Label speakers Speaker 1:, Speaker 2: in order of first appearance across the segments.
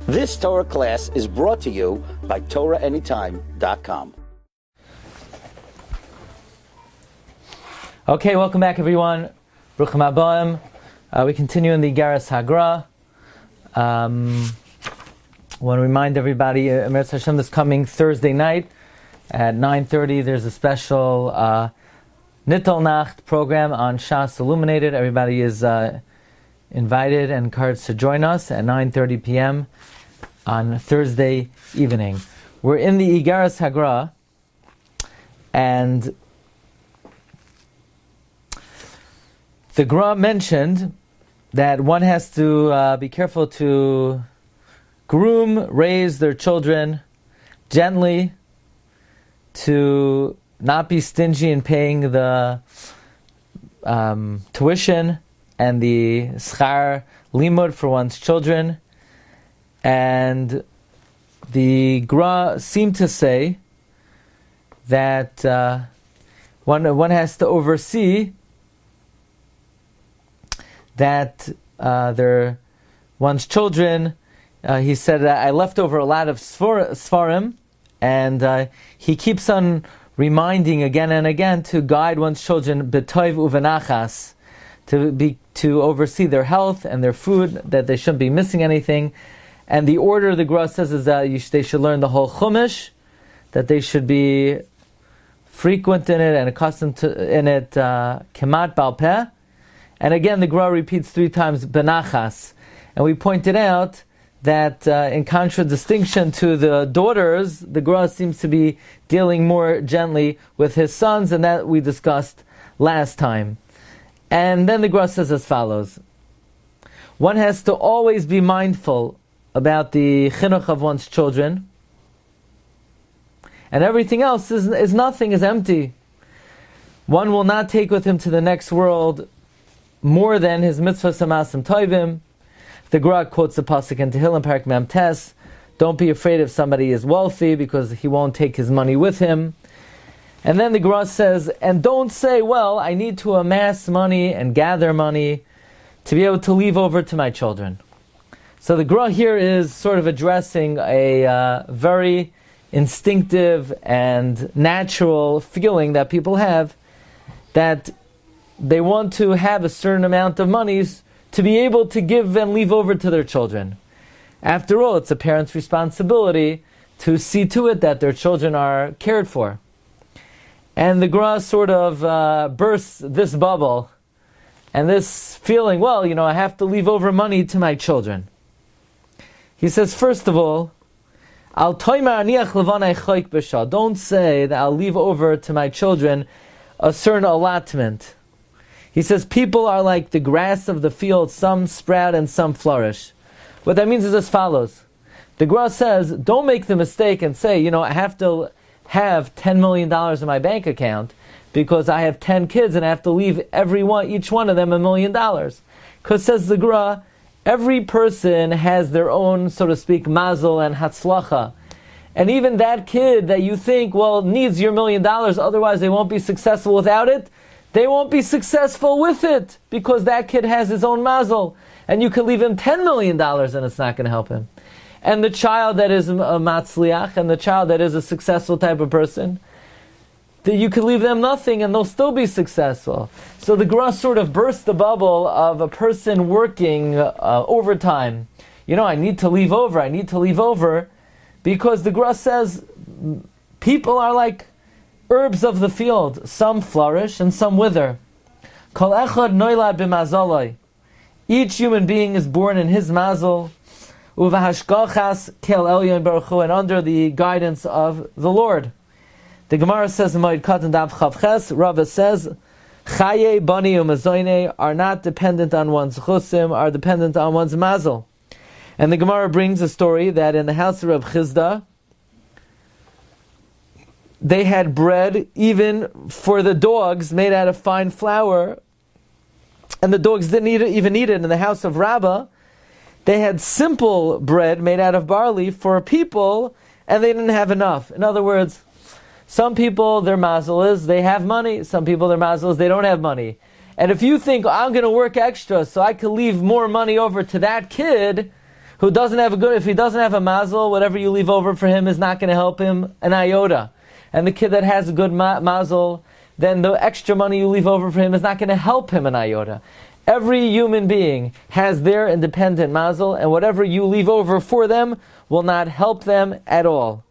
Speaker 1: This Torah class is brought to you by TorahAnytime.com.
Speaker 2: Okay, welcome back everyone. Bruchim Habayim. We continue in the Iggeres HaGra. I want to remind everybody, Eretz Hashem, this coming Thursday night at 9:30, there's a special Nittel Nacht program on Shas Illuminated. Everybody is invited and encouraged to join us at 9:30 p.m. on Thursday evening. We're in the Iggeres HaGra, and the Gra mentioned that one has to be careful to groom, raise their children gently, to not be stingy in paying the tuition and the schar limud for one's children. And the Gra seemed to say that one has to oversee that one's children, he said, I left over a lot of svarim, and he keeps on reminding again and again to guide one's children b'toiv uvenachas, to oversee their health and their food, that they shouldn't be missing anything. And the order the Gra says is that they should learn the whole Chumash, that they should be frequent in it and accustomed to in it kemat bal peh. And again, the Gra repeats 3 times benachas. And we pointed out that in contradistinction to the daughters, the Gra seems to be dealing more gently with his sons, and that we discussed last time. And then the Gra says as follows: one has to always be mindful about the chinuch of one's children, and everything else is nothing, is empty. One will not take with him to the next world more than his mitzvahs amasim toivim. The Gra quotes the pasuk in Tehillim Parak Mem Tes: don't be afraid if somebody is wealthy, because he won't take his money with him. And then the Gra says, and don't say, well, I need to amass money and gather money to be able to leave over to my children. So the Gra here is sort of addressing a very instinctive and natural feeling that people have, that they want to have a certain amount of monies to be able to give and leave over to their children. After all, it's a parent's responsibility to see to it that their children are cared for. And the Gra sort of bursts this bubble and this feeling, well, I have to leave over money to my children. He says, first of all, don't say that I'll leave over to my children a certain allotment. He says, people are like the grass of the field, some sprout and some flourish. What that means is as follows. The Gra says, don't make the mistake and say, I have to have $10 million in my bank account because I have 10 kids and I have to leave each one of them $1 million. Because, says the Gra, every person has their own, so to speak, mazel and hatzlacha. And even that kid that you think, needs your $1 million, otherwise they won't be successful without it, they won't be successful with it, because that kid has his own mazel. And you could leave him $10 million and it's not going to help him. And the child that is a matzliach, and the child that is a successful type of person, that you could leave them nothing and they'll still be successful. So the Gra sort of bursts the bubble of a person working overtime. I need to leave over, because the Gra says people are like herbs of the field. Some flourish and some wither. Kol echad noilad b'mazaloi. Each human being is born in his mazel, uvahashgachas kel elyon baruch hu, and under the guidance of the Lord. The Gemara says in Moed Katan Daf Chavches, Rabbi says, Chaye bani umazoyne are not dependent on one's chusim, are dependent on one's mazel. And the Gemara brings a story that in the house of Reb Chizda, they had bread even for the dogs made out of fine flour, and the dogs didn't even eat it. In the house of Rabbi, they had simple bread made out of barley for people, and they didn't have enough. In other words, some people, their mazel is they have money. Some people, their mazel is they don't have money. And if you think, I'm going to work extra so I can leave more money over to that kid who doesn't have if he doesn't have a mazel, whatever you leave over for him is not going to help him an iota. And the kid that has a good mazel, then the extra money you leave over for him is not going to help him an iota. Every human being has their independent mazel, and whatever you leave over for them will not help them at all.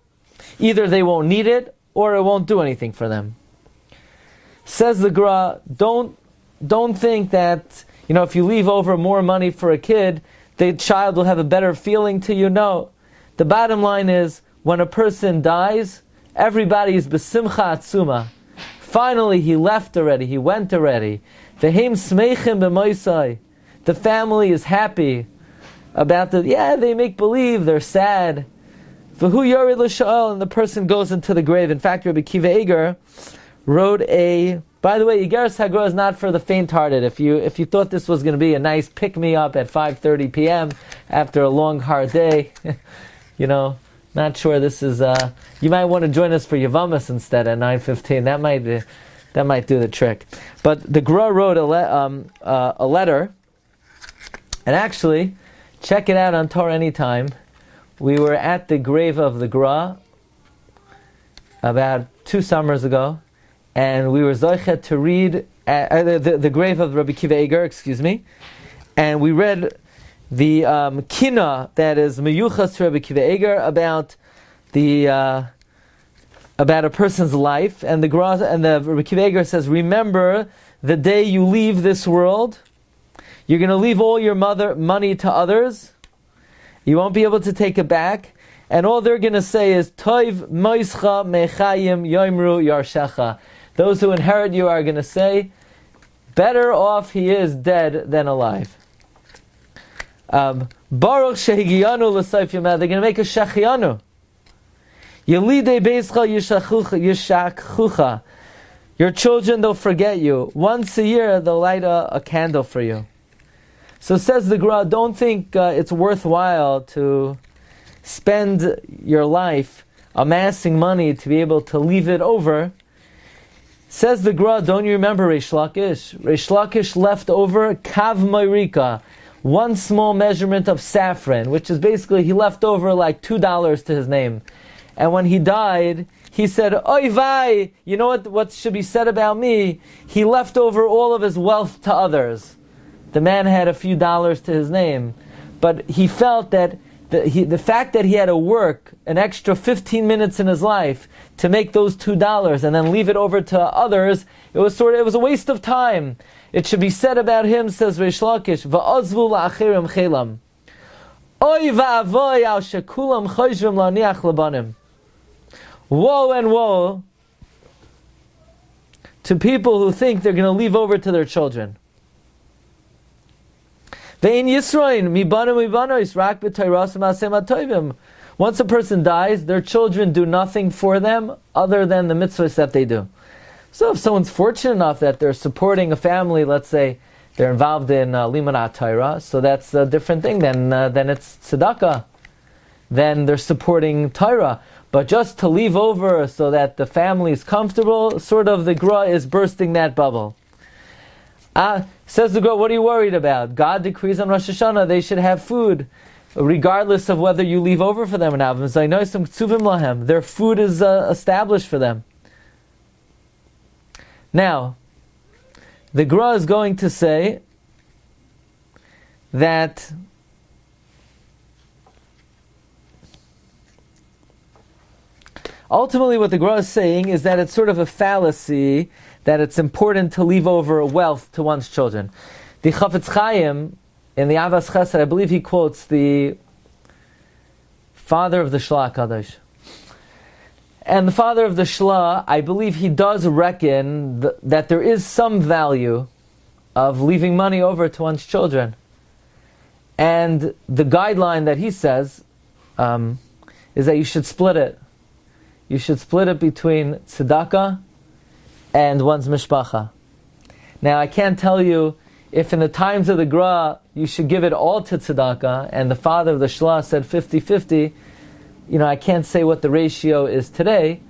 Speaker 2: Either they won't need it, or it won't do anything for them. Says the Gra, don't think that, if you leave over more money for a kid, the child will have a better feeling to you. No. The bottom line is, when a person dies, everybody is besimcha atzuma. Finally, he left already, he went already. V'heim smeichim b'moisai. The family is happy about they make believe, they're sad. V'hu yored l'sha'al, and the person goes into the grave. In fact, Rabbi Iggeres wrote by the way, Iggeres HaGra is not for the faint-hearted. If you thought this was going to be a nice pick-me-up at 5:30 p.m. after a long, hard day, not sure this is, you might want to join us for Yavamas instead at 9:15. That might do the trick. But the Gra wrote a letter, and actually, check it out on Torah Anytime. We were at the grave of the Gra about 2 summers ago, and we were zoichet to read the grave of Rabbi Iggeres, and we read the kina that is meyuchas to Rabbi Iggeres about a person's life, and the Rabbi Iggeres says, remember the day you leave this world, you're going to leave all your money to others. You won't be able to take it back, and all they're going to say is Toiv moischa mechayim yoimru yarshecha. Those who inherit you are going to say, better off he is dead than alive. Baruch shehigiyanu l'sayf yomah. They're going to make a shechiyanu. Yelidei beischa yishakchucha. Your children, they'll forget you. Once a year, they'll light a candle for you. So says the Gra, don't think it's worthwhile to spend your life amassing money to be able to leave it over. Says the Gra, don't you remember Reish Lakish? Reish Lakish left over kav mayrika, one small measurement of saffron, which is basically he left over like $2 to his name. And when he died, he said, oy vay, you know what should be said about me? He left over all of his wealth to others. The man had a few dollars to his name, but he felt that the fact that he had to work an extra 15 minutes in his life to make those $2 and then leave it over to others, it was a waste of time. It should be said about him, says Reish Lakish, va'azvu la'achirim chelam. Oy va'avoy al shekulam choshvim la'niach labanim. Woe and woe to people who think they're going to leave over to their children. Once a person dies, their children do nothing for them other than the mitzvahs that they do. So if someone's fortunate enough that they're supporting a family, let's say they're involved in limanat Torah, so that's a different thing. Then it's tzedakah. Then they're supporting Torah. But just to leave over so that the family is comfortable, sort of the Gra is bursting that bubble. Says the Gra, what are you worried about? God decrees on Rosh Hashanah they should have food, regardless of whether you leave over for them or not. Their food is established for them. Now, the Gra is going to say that ultimately what the Gra is saying is that it's sort of a fallacy that it's important to leave over wealth to one's children. The Chafetz Chaim, in the Avas Chesed, I believe he quotes the father of the Shla Kadosh. And the father of the Shla, I believe he does reckon that there is some value of leaving money over to one's children. And the guideline that he says is that you should split it. You should split it between tzedakah and one's mishpacha. Now, I can't tell you if in the times of the Gra you should give it all to tzedakah, and the father of the Shla said 50-50. I can't say what the ratio is today,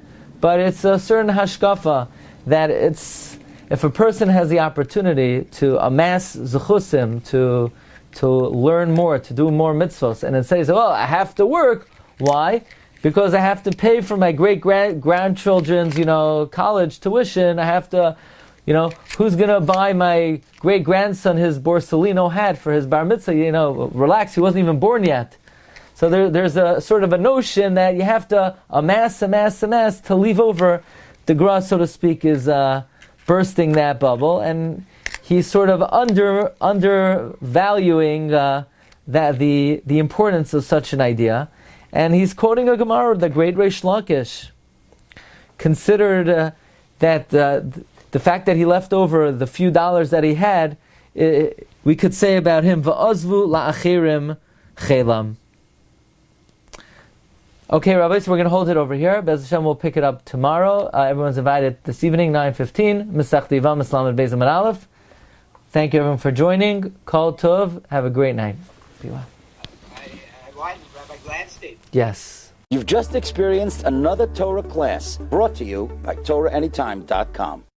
Speaker 2: but it's a certain hashkafa that if a person has the opportunity to amass zechusim, to to learn more, to do more mitzvahs, and instead he says, well, I have to work. Why? Because I have to pay for my great-grandchildren's, college tuition. I have to, who's going to buy my great-grandson his Borsalino hat for his bar mitzvah? Relax, he wasn't even born yet. So there's a sort of a notion that you have to amass to leave over. The Gra, so to speak, is bursting that bubble, and he's sort of undervaluing that the importance of such an idea. And he's quoting a Gemara, the great Reish Lakish, considered that the fact that he left over the few dollars that he had, we could say about him, Va'azvu la'achirim chelam. Okay, Rabbi, so we're going to hold it over here. Bez Hashem, we'll pick it up tomorrow. Everyone's invited this evening, 9:15, Masech Divam, Islam and Beis Amud Aleph. Thank you, everyone, for joining. Kol Tov. Have a great night. Be well.
Speaker 3: Rabbi Glatstein.
Speaker 2: Yes.
Speaker 1: You've just experienced another Torah class brought to you by TorahAnytime.com.